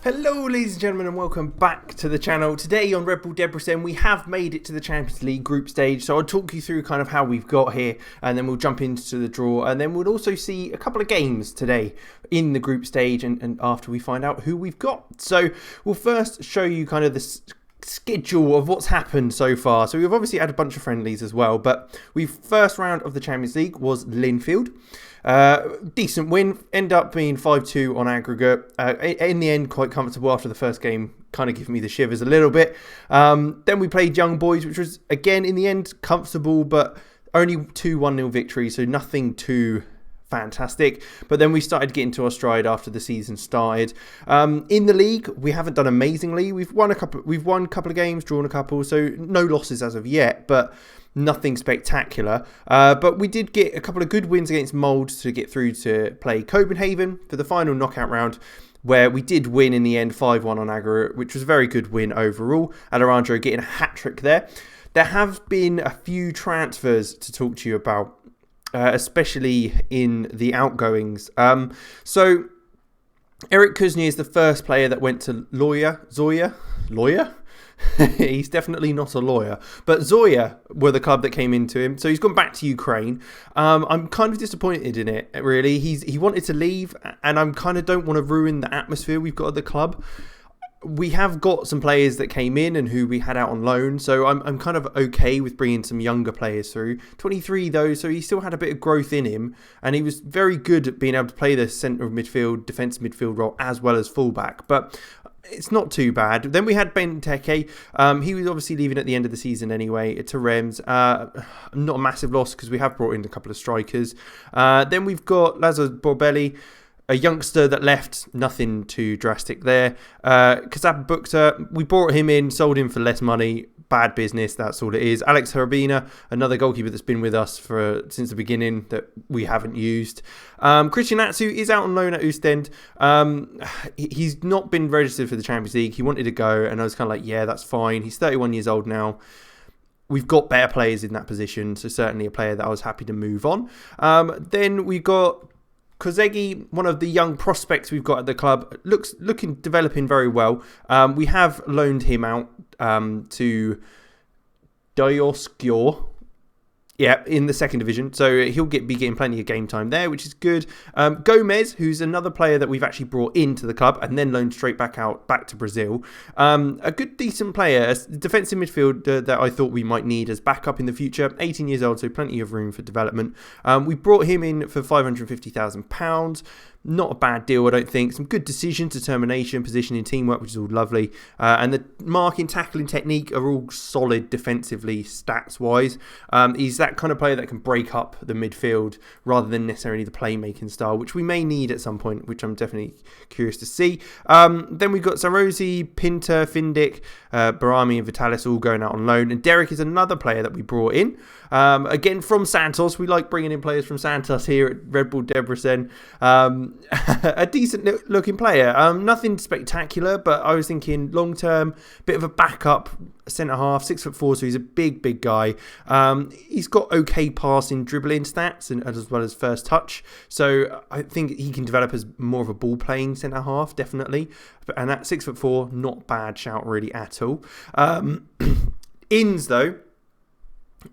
Hello ladies and gentlemen and welcome back to the channel. Today on Red Bull Debrecen we have made it to the Champions League group stage, so I'll talk you through kind of how we've got here and then we'll jump into the draw, and then we'll also see a couple of games today in the group stage and after we find out who we've got. So we'll first show you kind of the schedule of what's happened so far. So we've obviously had a bunch of friendlies as well, but first round of the Champions League was Linfield. Decent win, end up being 5-2 on aggregate. In the end, quite comfortable after the first game, kind of giving me the shivers a little bit. Then we played Young Boys, which was, again, in the end, comfortable, but only 2 1-0 victories, so nothing too fantastic. But then we started getting to our stride after the season started. In the league, we haven't done amazingly. We've won a couple of games, drawn a couple, so no losses as of yet, but nothing spectacular. But we did get a couple of good wins against Molde to get through to play Copenhagen for the final knockout round, where we did win in the end 5-1 on aggregate, which was a very good win overall. Alejandro getting a hat-trick there. There have been a few transfers to talk to you about, especially in the outgoings. So Eric Kuznia is the first player that went to Zoya? He's definitely not a lawyer, but Zoya were the club that came into him, so he's gone back to Ukraine. I'm kind of disappointed in it, really. He wanted to leave, and I kind of don't want to ruin the atmosphere we've got at the club. We have got some players that came in and who we had out on loan, so I'm kind of okay with bringing some younger players through. 23 though, so he still had a bit of growth in him, and he was very good at being able to play the centre of midfield, defensive midfield role as well as fullback, but it's not too bad. Then we had Benteke. He was obviously leaving at the end of the season anyway to Rems. Not a massive loss because we have brought in a couple of strikers. Then we've got Lazar Brobby, a youngster that left, nothing too drastic there. Kazab Bukta, we brought him in, sold him for less money. Bad business, that's all it is. Alex Herbina, another goalkeeper that's been with us since the beginning that we haven't used. Christian Atsu is out on loan at Ostend. He's not been registered for the Champions League. He wanted to go, and I was kind of like, yeah, that's fine. He's 31 years old now. We've got better players in that position, so certainly a player that I was happy to move on. Then we got Kozagi, one of the young prospects we've got at the club, developing very well. We have loaned him out to Dioskyor, in the second division, so he'll be getting plenty of game time there, which is good. Gomez, who's another player that we've actually brought into the club and then loaned straight back to Brazil. A good, decent player, a defensive midfielder that I thought we might need as backup in the future. 18 years old, so plenty of room for development. We brought him in for £550,000. Not a bad deal, I don't think. Some good decision, determination, positioning, teamwork, which is all lovely. And the marking, tackling technique are all solid defensively, stats-wise. He's that kind of player that can break up the midfield rather than necessarily the playmaking style, which we may need at some point, which I'm definitely curious to see. Then we've got Sarosi, Pinter, Findic, Barami and Vitalis all going out on loan. And Derek is another player that we brought in. Again, from Santos. We like bringing in players from Santos here at Red Bull Debrecen. A decent looking player. Nothing spectacular, but I was thinking long term, bit of a backup centre half, 6'4", so he's a big guy. He's got okay passing, dribbling stats and as well as first touch. So I think he can develop as more of a ball playing centre half, definitely. And at 6'4", not bad shout really at all. Ins though,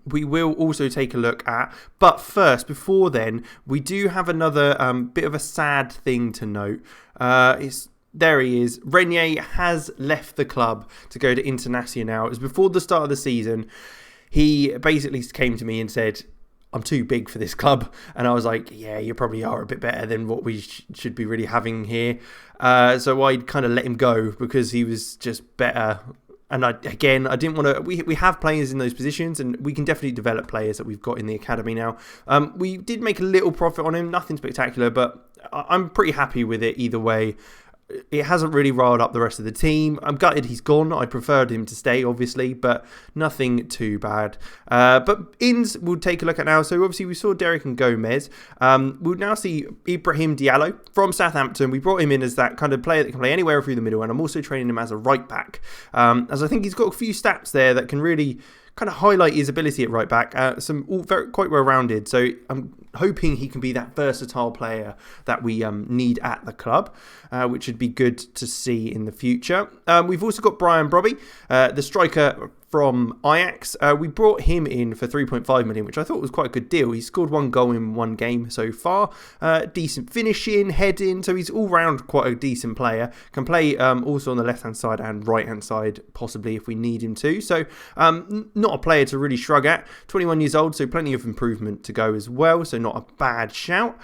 we will also take a look at, but first, before then, we do have another bit of a sad thing to note. There he is. Renier has left the club to go to Internacional. It was before the start of the season. He basically came to me and said, I'm too big for this club. And I was like, yeah, you probably are a bit better than what we should be really having here. So I kind of let him go because he was just better. And I didn't want to. We have players in those positions, and we can definitely develop players that we've got in the academy now. We did make a little profit on him, nothing spectacular, but I'm pretty happy with it either way. It hasn't really riled up the rest of the team. I'm gutted he's gone. I preferred him to stay, obviously, but nothing too bad. But ins we'll take a look at now. So obviously we saw Derek and Gomez. We'll now see Ibrahim Diallo from Southampton. We brought him in as that kind of player that can play anywhere through the middle, and I'm also training him as a right back. As I think he's got a few stats there that can really kind of highlight his ability at right back. Quite well rounded. So I'm hoping he can be that versatile player that we need at the club, which would be good to see in the future. We've also got Brobby, the striker from Ajax. We brought him in for 3.5 million, which I thought was quite a good deal. He scored 1 goal in 1 game so far. Decent finishing, heading, so he's all round quite a decent player. Can play also on the left hand side and right hand side, possibly if we need him to. So not a player to really shrug at. 21 years old, so plenty of improvement to go as well. So not a bad shout.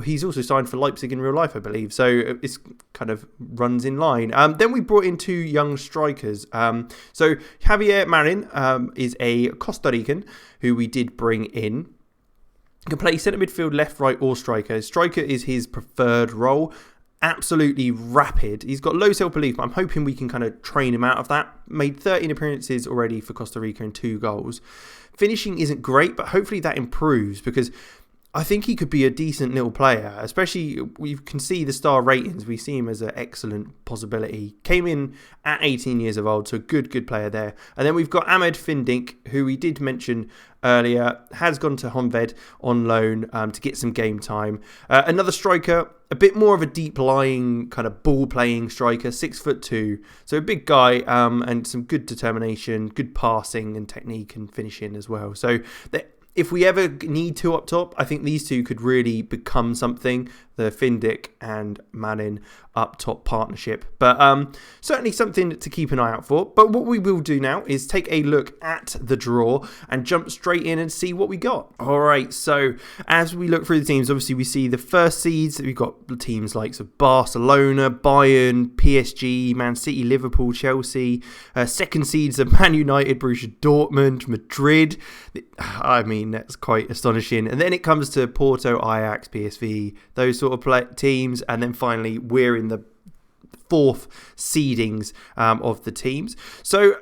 He's also signed for Leipzig in real life, I believe. So it's kind of runs in line. Then we brought in 2 young strikers. So Javier Marin is a Costa Rican who we did bring in. He can play centre midfield, left, right or striker. Striker is his preferred role. Absolutely rapid. He's got low self-belief, but I'm hoping we can kind of train him out of that. Made 13 appearances already for Costa Rica and 2 goals. Finishing isn't great, but hopefully that improves because I think he could be a decent little player, especially we can see the star ratings. We see him as an excellent possibility. Came in at 18 years of old, so a good player there. And then we've got Ahmed Findink, who we did mention earlier, has gone to Honved on loan to get some game time. Another striker, a bit more of a deep-lying kind of ball-playing striker, 6'2", so a big guy and some good determination, good passing and technique and finishing as well. So if we ever need 2 up top, I think these 2 could really become something, the Findink and Manin up top partnership. But certainly something to keep an eye out for. But what we will do now is take a look at the draw and jump straight in and see what we got. All right, so as we look through the teams, obviously we see the first seeds. We've got the teams like Barcelona, Bayern, PSG, Man City, Liverpool, Chelsea. Second seeds are Man United, Borussia Dortmund, Madrid. I mean, that's quite astonishing. And then it comes to Porto, Ajax, PSV, those sort of teams. And then finally, we're in the 4th seedings of the teams. So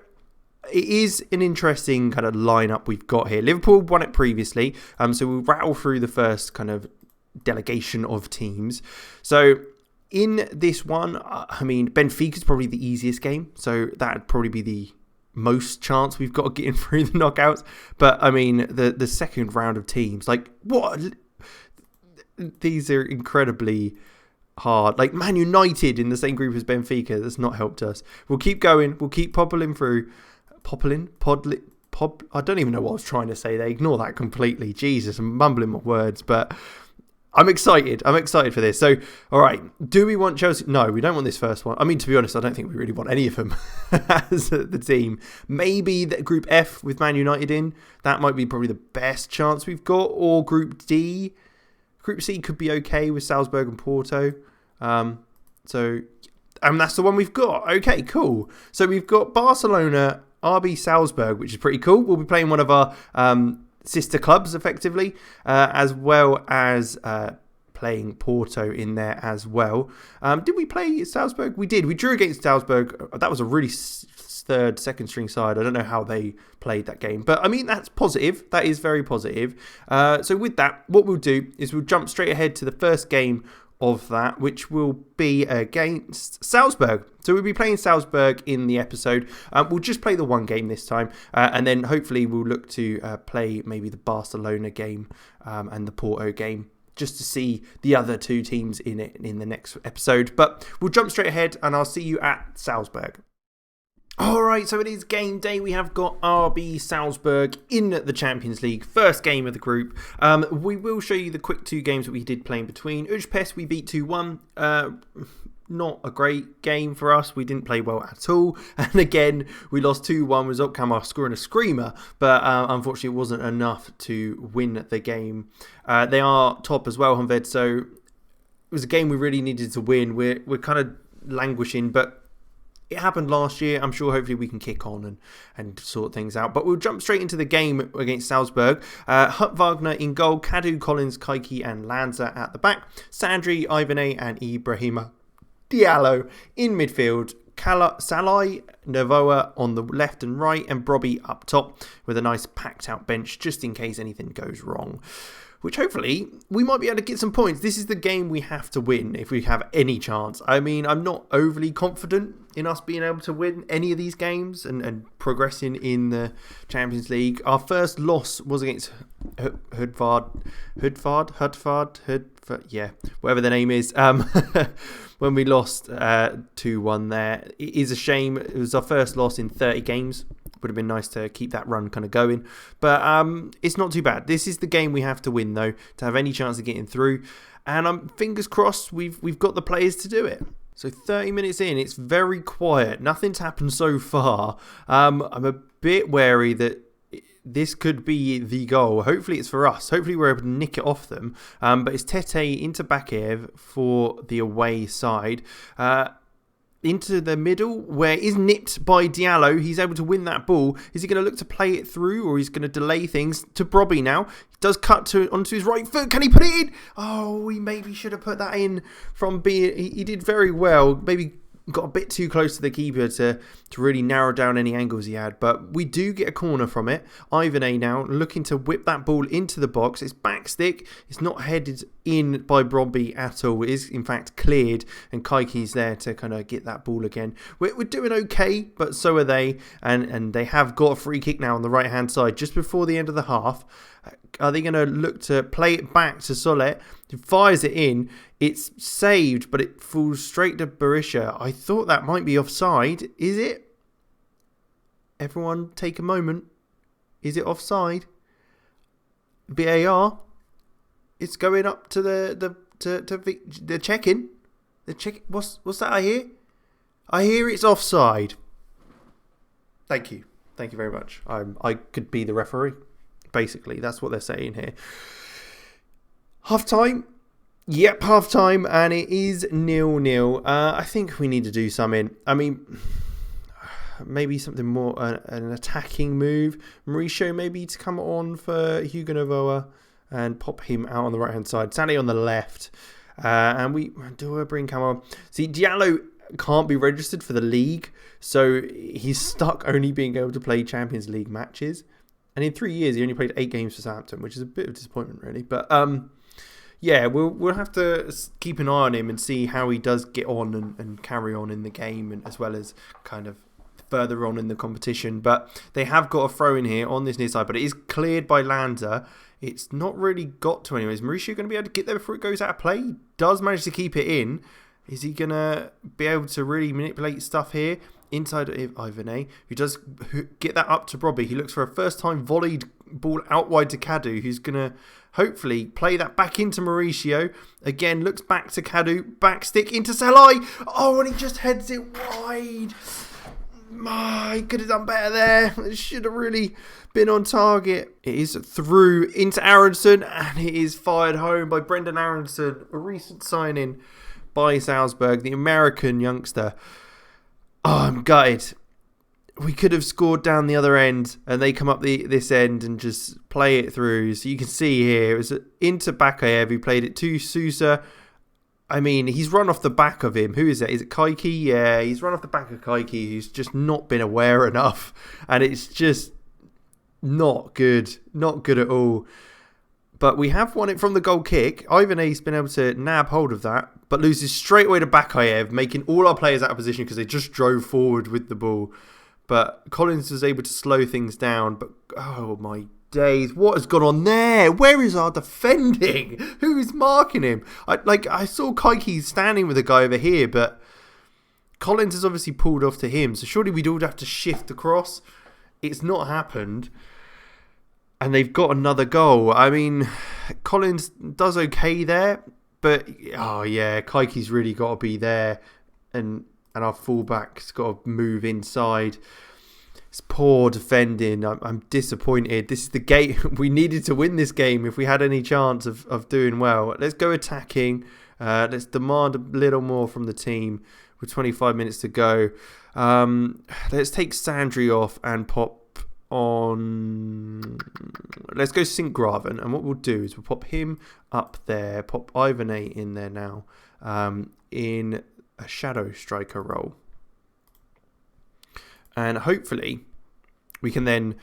it is an interesting kind of lineup we've got here. Liverpool won it previously. So we'll rattle through the first kind of delegation of teams. So in this one, I mean, Benfica is probably the easiest game. So that'd probably be the most chance we've got of getting through the knockouts. But I mean, the second round of teams, like what? These are incredibly hard. Like Man United in the same group as Benfica, that's not helped us. We'll keep going. We'll keep poppling through. I don't even know what I was trying to say there. Ignore that completely. Jesus, I'm mumbling my words, but I'm excited. I'm excited for this. So, all right. Do we want Chelsea? No, we don't want this first one. I mean, to be honest, I don't think we really want any of them as the team. Maybe the Group F with Man United in. That might be probably the best chance we've got. Or Group D. Group C could be okay with Salzburg and Porto. That's the one we've got. Okay, cool. So we've got Barcelona, RB Salzburg, which is pretty cool. We'll be playing one of our sister clubs, effectively, as well as playing Porto in there as well. Did we play Salzburg? We did. We drew against Salzburg. That was a really second string side. I don't know how they played that game, but I mean, that's positive. That is very positive. So with that, what we'll do is we'll jump straight ahead to the first game of that, which will be against Salzburg. So we'll be playing Salzburg in the episode. We'll just play the one game this time, and then hopefully we'll look to play maybe the Barcelona game and the Porto game, just to see the other 2 teams in it in the next episode. But we'll jump straight ahead, and I'll see you at Salzburg. Alright, so it is game day. We have got RB Salzburg in the Champions League. First game of the group. We will show you the quick 2 games that we did play in between. Ujpest we beat 2-1. Not a great game for us. We didn't play well at all. And again, we lost 2-1 with Zopkamar scoring a screamer. But unfortunately, it wasn't enough to win the game. They are top as well, Honved. So it was a game we really needed to win. We're kind of languishing, but it happened last year. I'm sure hopefully we can kick on and sort things out. But we'll jump straight into the game against Salzburg. Hutt Wagner in goal. Kadu, Collins, Kaiki and Lanza at the back. Sandri, Ivane and Ibrahima Diallo in midfield. Salai, Novoa on the left and right, and Brobby up top with a nice packed out bench just in case anything goes wrong. Which hopefully we might be able to get some points. This is the game we have to win if we have any chance. I mean, I'm not overly confident in us being able to win any of these games and progressing in the Champions League. Our first loss was against Hudvard, yeah, whatever the name is. When we lost 2-1 there. It is a shame. It was our first loss in 30 games. Would have been nice to keep that run kind of going. But it's not too bad. This is the game we have to win, though, to have any chance of getting through. And fingers crossed we've got the players to do it. So 30 minutes in, it's very quiet. Nothing's happened so far. I'm a bit wary that this could be the goal. Hopefully it's for us. Hopefully we're able to nick it off them. But it's Tete into Bakev for the away side. Into the middle where it is nipped by Diallo. He's able to win that ball. Is he going to look to play it through, or he's going to delay things to Brobby now? He does cut onto his right foot. Can he put it in? Oh, he maybe should have put that in from B. He did very well. Maybe got a bit too close to the keeper to really narrow down any angles he had. But we do get a corner from it. Ivan now looking to whip that ball into the box. It's back stick. It's not headed in by Brobby at all. It is in fact cleared, and Kaiki's there to kind of get that ball again. We're doing okay, but so are they. And they have got a free kick now on the right hand side just before the end of the half. Are they going to look to play it back to Solet? He fires it in. It's saved, but it falls straight to Berisha. I thought that might be offside. Is it? Everyone take a moment. Is it offside? VAR. It's going up to the check-in. The check. What's that I hear? I hear it's offside. Thank you. Thank you very much. I could be the referee. Basically, that's what they're saying here. Half time. Yep, half time, and it is 0-0. I think we need to do something. I mean, maybe something more, an attacking move. Mauricio maybe to come on for Hugo Novoa and pop him out on the right hand side. Sally on the left. And we do a bring camera. See, Diallo can't be registered for the league, so he's stuck only being able to play Champions League matches. And in 3 years, he only played 8 games for Southampton, which is a bit of a disappointment, really. But yeah, we'll have to keep an eye on him and see how he does get on and carry on in the game, and as well as kind of further on in the competition. But they have got a throw in here on this near side, but it is cleared by Lanza. It's not really got to anyone. Is Mauricio going to be able to get there before it goes out of play? He does manage to keep it in. Is he going to be able to really manipulate stuff here? Inside of Ivan, who does get that up to Brobby. He looks for a first-time volleyed ball out wide to Kadu, who's going to hopefully play that back into Mauricio. Again, looks back to Kadu. Back stick into Salai. Oh, and he just heads it wide. He could have done better there. It should have really been on target. It is through into Aronson, and it is fired home by Brendan Aronson, a recent signing by Salzburg, the American youngster. Oh, I'm gutted. We could have scored down the other end, and they come up this end and just play it through. So you can see here, it was into Bakayev, who played it to Sousa. I mean, he's run off the back of him. Who is it? Is it Kaiki? Yeah, he's run off the back of Kaiki, who's just not been aware enough. And it's just not good. Not good at all. But we have won it from the goal kick. Ivan A's been able to nab hold of that, but loses straight away to Bakayev, making all our players out of position because they just drove forward with the ball. But Collins was able to slow things down. But oh my days, what has gone on there? Where is our defending? Who is marking him? I saw Kaiki standing with a guy over here, but Collins has obviously pulled off to him. So surely we'd all have to shift across. It's not happened. And they've got another goal. I mean, Collins does okay there. But, oh yeah, Kaiki's really got to be there. And our fullback's got to move inside. It's poor defending. I'm disappointed. This is the game. We needed to win this game if we had any chance of doing well. Let's go attacking. Let's demand a little more from the team with 25 minutes to go. Let's take Sandri off and pop on. Let's go Sinkgraven, and what we'll do is we'll pop him up there, pop Ivan in there now, in a shadow striker role. And hopefully we can then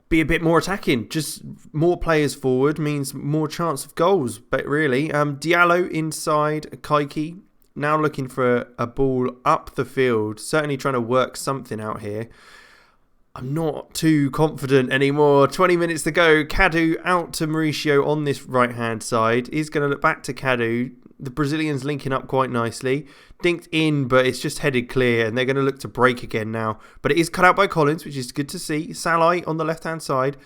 be a bit more attacking. Just more players forward means more chance of goals. But really, Diallo inside Kaiki, now looking for a ball up the field. Certainly trying to work something out here. I'm not too confident anymore. 20 minutes to go. Cadu out to Mauricio on this right-hand side. He's going to look back to Cadu. The Brazilians linking up quite nicely. Dinked in, but it's just headed clear, and they're going to look to break again now. But it is cut out by Collins, which is good to see. Salai on the left-hand side.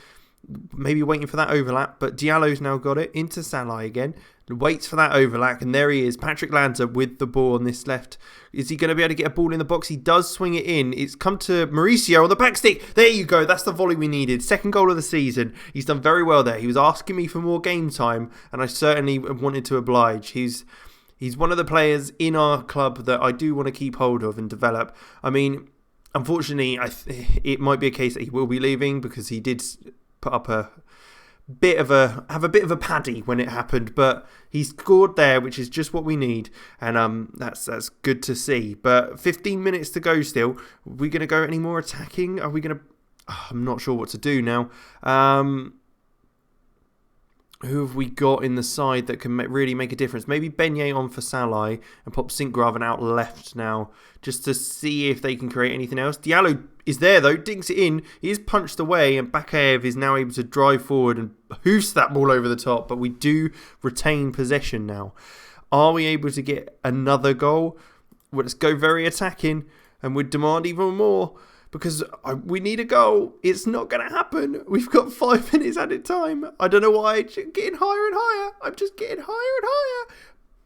Maybe waiting for that overlap, but Diallo's now got it into Salai again. Waits for that overlap, and there he is. Patrick Lanza with the ball on this left. Is he going to be able to get a ball in the box? He does swing it in. It's come to Mauricio on the back stick. There you go. That's the volley we needed. Second goal of the season. He's done very well there. He was asking me for more game time, and I certainly wanted to oblige. He's one of the players in our club that I do want to keep hold of and develop. I mean, unfortunately, it might be a case that he will be leaving because he did put up a bit of a paddy when it happened, but he scored there, which is just what we need, and that's good to see. But 15 minutes to go still. Are we going to go any more attacking? Are we going to... I'm not sure what to do now. Who have we got in the side that can really make a difference? Maybe Beignet on for Salai and pop Sinkgraven out left now, just to see if they can create anything else. Diallo is there though, dinks it in. He is punched away, and Bakayev is now able to drive forward and hoofs that ball over the top. But we do retain possession now. Are we able to get another goal? Well, let's go very attacking, and we'd demand even more. Because we need a goal. It's not going to happen. We've got 5 minutes at a time. I don't know why. It's getting higher and higher. I'm just getting higher and higher.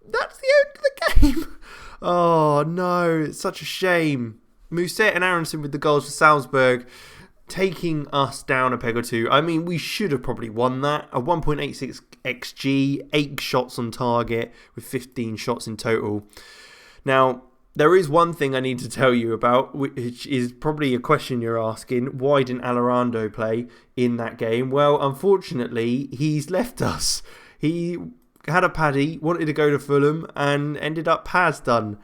That's the end of the game. Oh, no. It's such a shame. Mousset and Aronson with the goals for Salzburg, taking us down a peg or two. I mean, we should have probably won that. A 1.86 XG, 8 shots on target with 15 shots in total. Now, there is one thing I need to tell you about, which is probably a question you're asking. Why didn't Alorando play in that game? Well, unfortunately, he's left us. He had a paddy, wanted to go to Fulham, and ended up has done.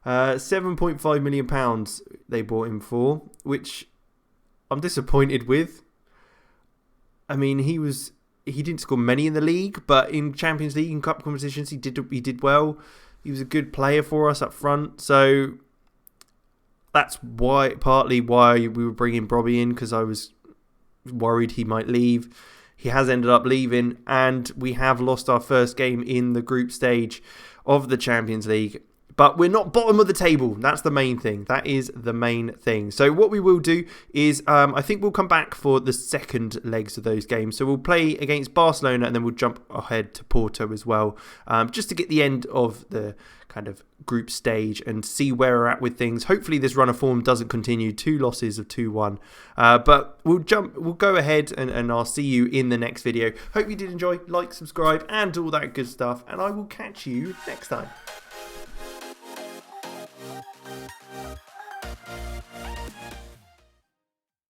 £7.5 million they bought him for, which I'm disappointed with. I mean, he didn't score many in the league, but in Champions League and cup competitions, he did well. He was a good player for us up front, so that's partly why we were bringing Brobby in, because I was worried he might leave. He has ended up leaving, and we have lost our first game in the group stage of the Champions League. But we're not bottom of the table. That's the main thing. That is the main thing. So what we will do is I think we'll come back for the second legs of those games. So we'll play against Barcelona, and then we'll jump ahead to Porto as well, just to get the end of the kind of group stage and see where we're at with things. Hopefully this run of form doesn't continue. 2 losses of 2-1. But we'll go ahead and I'll see you in the next video. Hope you did enjoy. Like, subscribe, and all that good stuff. And I will catch you next time.